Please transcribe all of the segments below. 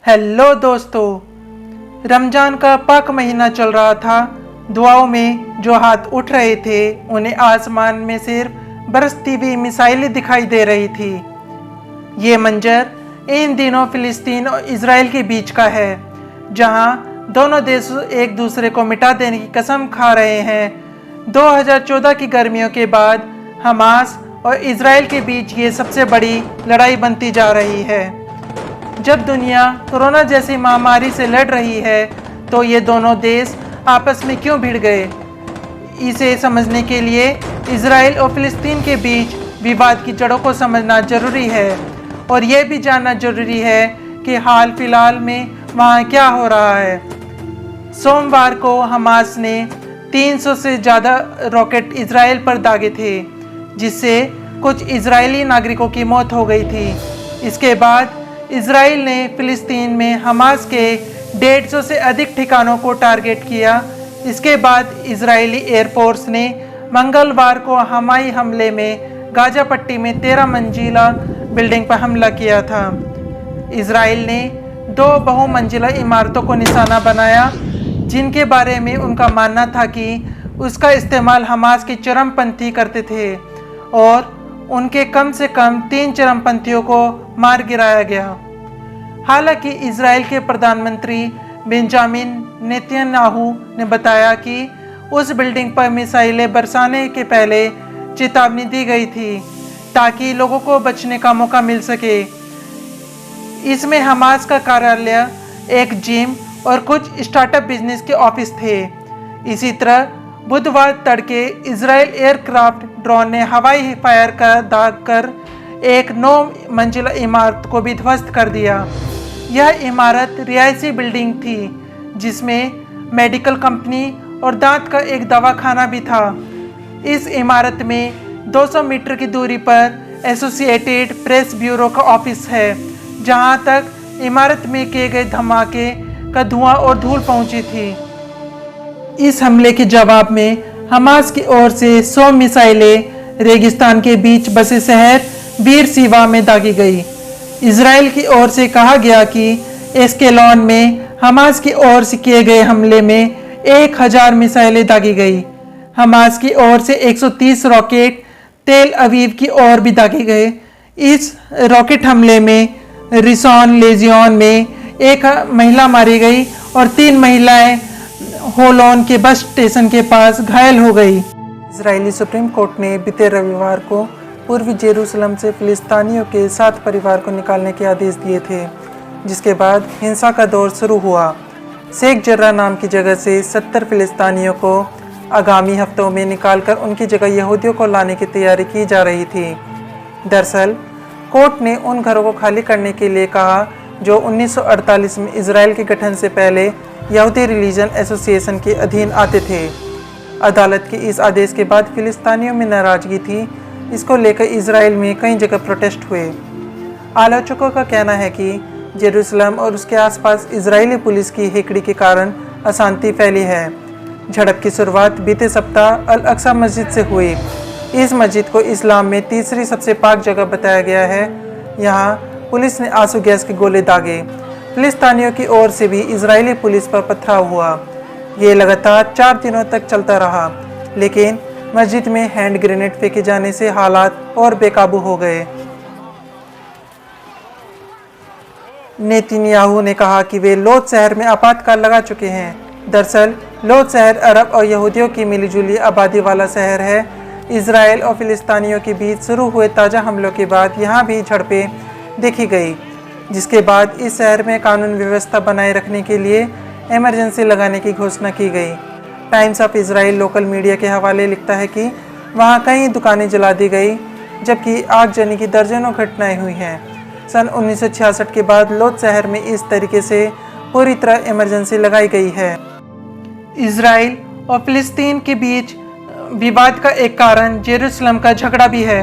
Hello दोस्तों, रमजान का पाक महीना चल रहा था। दुआओं में जो हाथ उठ रहे थे उन्हें आसमान में सिर्फ बरसती हुई मिसाइलें दिखाई दे रही थी। ये मंजर इन दिनों फिलिस्तीन और इजराइल के बीच का है, जहां दोनों देश एक दूसरे को मिटा देने की कसम खा रहे हैं। 2014 की गर्मियों के बाद हमास और इजराइल के बीच ये सबसे बड़ी लड़ाई बनती जा रही है। जब दुनिया कोरोना जैसी महामारी से लड़ रही है तो ये दोनों देश आपस में क्यों भिड़ गए, इसे समझने के लिए इजराइल और फिलिस्तीन के बीच विवाद की जड़ों को समझना जरूरी है और ये भी जानना जरूरी है कि हाल फिलहाल में वहाँ क्या हो रहा है। सोमवार को हमास ने 300 से ज़्यादा रॉकेट इजराइल पर दागे थे, जिससे कुछ इजरायली नागरिकों की मौत हो गई थी। इसके बाद इजराइल ने फिलिस्तीन में हमास के 150 से अधिक ठिकानों को टारगेट किया। इसके बाद इजरायली एयरफोर्स ने मंगलवार को हवाई हमले में गाजा पट्टी में 13 मंजिला बिल्डिंग पर हमला किया था। इजराइल ने 2 बहुमंजिला इमारतों को निशाना बनाया, जिनके बारे में उनका मानना था कि उसका इस्तेमाल हमास के चरमपंथी करते थे और उनके कम से कम 3 चरमपंथियों को मार गिराया गया। हालांकि इजराइल के प्रधानमंत्री बेंजामिन नेतन्याहू ने बताया कि उस बिल्डिंग पर मिसाइलें बरसाने के पहले चेतावनी दी गई थी ताकि लोगों को बचने का मौका मिल सके। इसमें हमास का कार्यालय, एक जिम और कुछ स्टार्टअप बिजनेस के ऑफिस थे। इसी तरह बुधवार तड़के इजराइल एयरक्राफ्ट ड्रोन ने हवाई फायर का दाग कर एक 9 मंजिला इमारत को भी ध्वस्त कर दिया। यह इमारत रिहायशी बिल्डिंग थी जिसमें मेडिकल कंपनी और दांत का एक दवाखाना भी था। इस इमारत में 200 मीटर की दूरी पर एसोसिएटेड प्रेस ब्यूरो का ऑफिस है, जहां तक इमारत में किए गए धमाके का धुआं और धूल पहुंची थी। इस हमले के जवाब में हमास की ओर से 100 मिसाइलें रेगिस्तान के बीच बसे शहर बीर सीवा में दागी गई। इजराइल की ओर से कहा गया कि एस्केलॉन में हमास की ओर से किए गए हमले में 1000 मिसाइलें दागी गई। हमास की ओर से 130 रॉकेट तेल अवीव की ओर भी दागे गए। इस रॉकेट हमले में रिसॉन लेजियन में एक महिला मारी गई और 3 महिलाएं होलोन के बस स्टेशन के पास घायल हो गई। इजरायली सुप्रीम कोर्ट ने बीते रविवार को पूर्वी जेरूसलम से फिलिस्तीनियों के 7 परिवार को निकालने के आदेश दिए थे, जिसके बाद हिंसा का दौर शुरू हुआ। शेख जर्रा नाम की जगह से 70 फिलिस्तीनियों को आगामी हफ्तों में निकालकर उनकी जगह यहूदियों को लाने की तैयारी की जा रही थी। दरअसल कोर्ट ने उन घरों को खाली करने के लिए कहा जो 1948 में इजराइल के गठन से पहले यहूदी रिलीजन एसोसिएशन के अधीन आते थे। अदालत के इस आदेश के बाद फिलिस्तीनियों में नाराजगी थी। इसको लेकर इजराइल में कई जगह प्रोटेस्ट हुए। आलोचकों का कहना है कि जेरूसलम और उसके आसपास इजरायली पुलिस की हेकड़ी के कारण अशांति फैली है। झड़प की शुरुआत बीते सप्ताह अल अक्सा मस्जिद से हुई। इस मस्जिद को इस्लाम में तीसरी सबसे पाक जगह बताया गया है। यहाँ पुलिस ने आंसू गैस के गोले दागे। फिलिस्तीनियों की ओर से भी इजरायली पुलिस पर पथराव हुआ। ये लगातार 4 दिनों तक चलता रहा, लेकिन मस्जिद में हैंड ग्रेनेड फेंके जाने से हालात और बेकाबू हो गए। नेतन्याहू ने कहा कि वे लोद शहर में आपातकाल लगा चुके हैं। दरअसल लोद शहर अरब और यहूदियों की मिलीजुली आबादी वाला शहर है। इजराइल और फिलिस्तीनियों के बीच शुरू हुए ताज़ा हमलों के बाद यहाँ भी झड़पें देखी गई, जिसके बाद इस शहर में कानून व्यवस्था बनाए रखने के लिए इमरजेंसी लगाने की घोषणा की गई। Times of Israel local media के हवाले लिखता है कि वहां कई दुकानें जला दी गई, जबकि आगजनी की दर्जनों घटनाएं हुई हैं। सन 1966 के बाद लोद शहर में इस तरीके से पूरी तरह इमरजेंसी लगाई गई है। इजराइल और फिलिस्तीन के बीच विवाद का एक कारण जेरूसलम का झगड़ा भी है।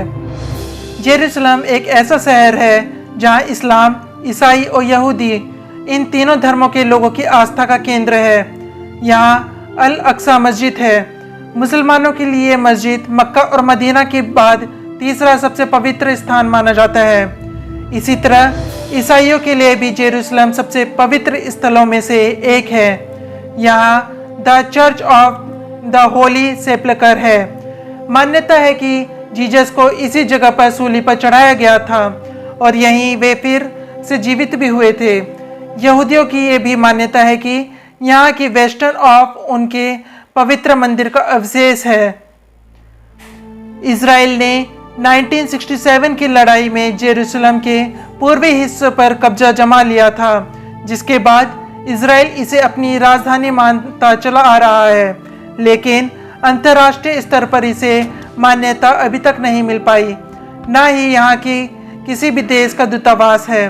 जेरूसलम एक ऐसा शहर है जहां इस्लाम, ईसाई और यहूदी इन तीनों धर्मों के लोगों की आस्था का केंद्र है। यहाँ अल अक्सा मस्जिद है। मुसलमानों के लिए मस्जिद मक्का और मदीना के बाद तीसरा सबसे पवित्र स्थान माना जाता है। इसी तरह ईसाइयों के लिए भी जेरूसलम सबसे पवित्र स्थलों में से एक है। यहाँ the church of the holy sepulchre है। मान्यता है कि जीसस को इसी जगह पर सूली पर चढ़ाया गया था और यहीं वे फिर से जीवित भी हुए थे। यहूदियों की ये भी मान्यता है कि यहाँ की वेस्टर्न ऑफ उनके पवित्र मंदिर का अवशेष है। इजराइल ने 1967 की लड़ाई में जेरूसलम के पूर्वी हिस्से पर कब्जा जमा लिया था, जिसके बाद इजराइल इसे अपनी राजधानी मानता चला आ रहा है, लेकिन अंतर्राष्ट्रीय स्तर पर इसे मान्यता अभी तक नहीं मिल पाई। न ही यहाँ की किसी भी देश का दूतावास है।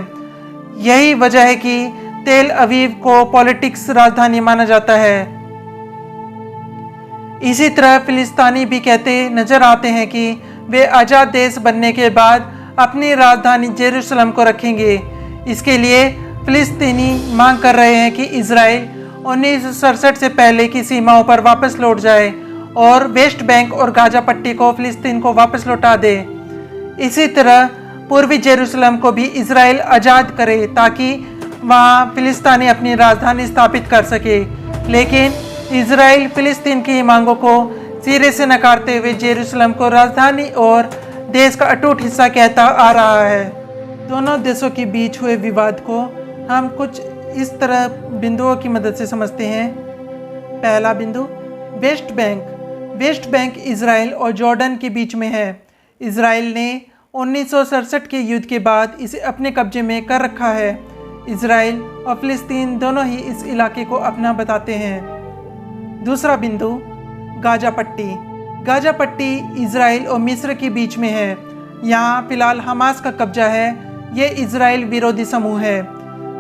यही वजह है कि तेल अवीव को पॉलिटिक्स राजधानी माना जाता है। इसी तरह फिलिस्तीनी भी कहते नजर आते हैं कि वे आज़ाद देश बनने के बाद अपनी राजधानी जेरूसलम को रखेंगे। इसके लिए फिलिस्तीनी मांग कर रहे हैं कि इजराइल 1967 से पहले की सीमाओं पर वापस लौट जाए और वेस्ट बैंक और गाजा पट्टी को फिलिस्तीन को वापस लौटा दे। इसी तरह पूर्वी जेरूसलम को भी इजराइल आज़ाद करे ताकि वहाँ फिलिस्तीनी अपनी राजधानी स्थापित कर सके, लेकिन इजराइल फिलिस्तीन की मांगों को सिरे से नकारते हुए जेरूसलम को राजधानी और देश का अटूट हिस्सा कहता आ रहा है। दोनों देशों के बीच हुए विवाद को हम कुछ इस तरह बिंदुओं की मदद से समझते हैं। पहला बिंदु, West Bank. West Bank Israel और जॉर्डन के बीच में है। इजराइल ने 1967 के युद्ध के बाद इसे अपने कब्जे में कर रखा है। इजराइल और फिलिस्तीन दोनों ही इस इलाके को अपना बताते हैं। दूसरा बिंदु, गाजा पट्टी। गाजा पट्टी इजराइल और मिस्र के बीच में है। यहाँ फिलहाल हमास का कब्जा है। ये इजराइल विरोधी समूह है।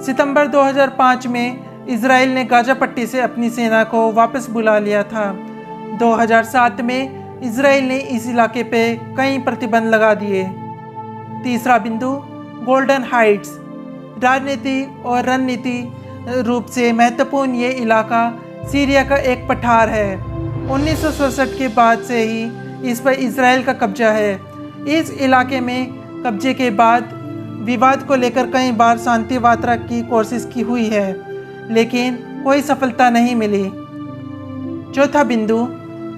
सितंबर 2005 में इजराइल ने गाजा पट्टी से अपनी सेना को वापस बुला लिया था। 2007 में इजराइल ने इस इलाके पे कई प्रतिबंध लगा दिए। तीसरा बिंदु, गोल्डन हाइट्स। राजनीतिक और रणनीति रूप से महत्वपूर्ण ये इलाका सीरिया का एक पठार है। 1967 के बाद से ही इस पर इजराइल का कब्जा है। इस इलाके में कब्जे के बाद विवाद को लेकर कई बार शांति वार्ता की कोशिश की हुई है, लेकिन कोई सफलता नहीं मिली। चौथा बिंदु,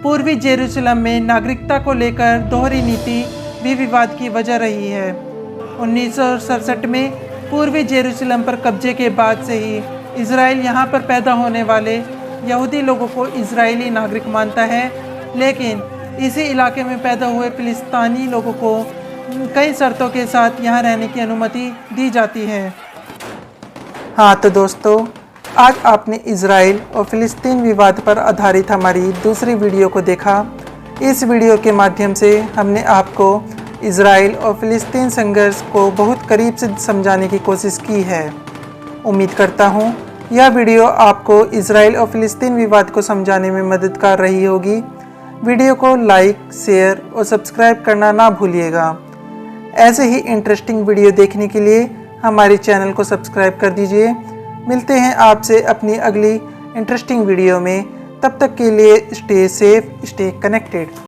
पूर्वी जेरूसलम में नागरिकता को लेकर दोहरी नीति भी विवाद की वजह रही है। 1967 में पूर्वी जेरूसलम पर कब्जे के बाद से ही इजराइल यहाँ पर पैदा होने वाले यहूदी लोगों को इजरायली नागरिक मानता है, लेकिन इसी इलाके में पैदा हुए फिलिस्तीनी लोगों को कई शर्तों के साथ यहाँ रहने की अनुमति दी जाती है। हाँ तो दोस्तों, आज आपने इजराइल और फिलिस्तीन विवाद पर आधारित हमारी दूसरी वीडियो को देखा। इस वीडियो के माध्यम से हमने आपको इजराइल और फिलिस्तीन संघर्ष को बहुत करीब से समझाने की कोशिश की है। उम्मीद करता हूँ यह वीडियो आपको इजराइल और फिलिस्तीन विवाद को समझाने में मददगार रही होगी। वीडियो को लाइक, शेयर और सब्सक्राइब करना ना भूलिएगा। ऐसे ही इंटरेस्टिंग वीडियो देखने के लिए हमारे चैनल को सब्सक्राइब कर दीजिए। मिलते हैं आपसे अपनी अगली इंटरेस्टिंग वीडियो में। तब तक के लिए स्टे सेफ, स्टे कनेक्टेड।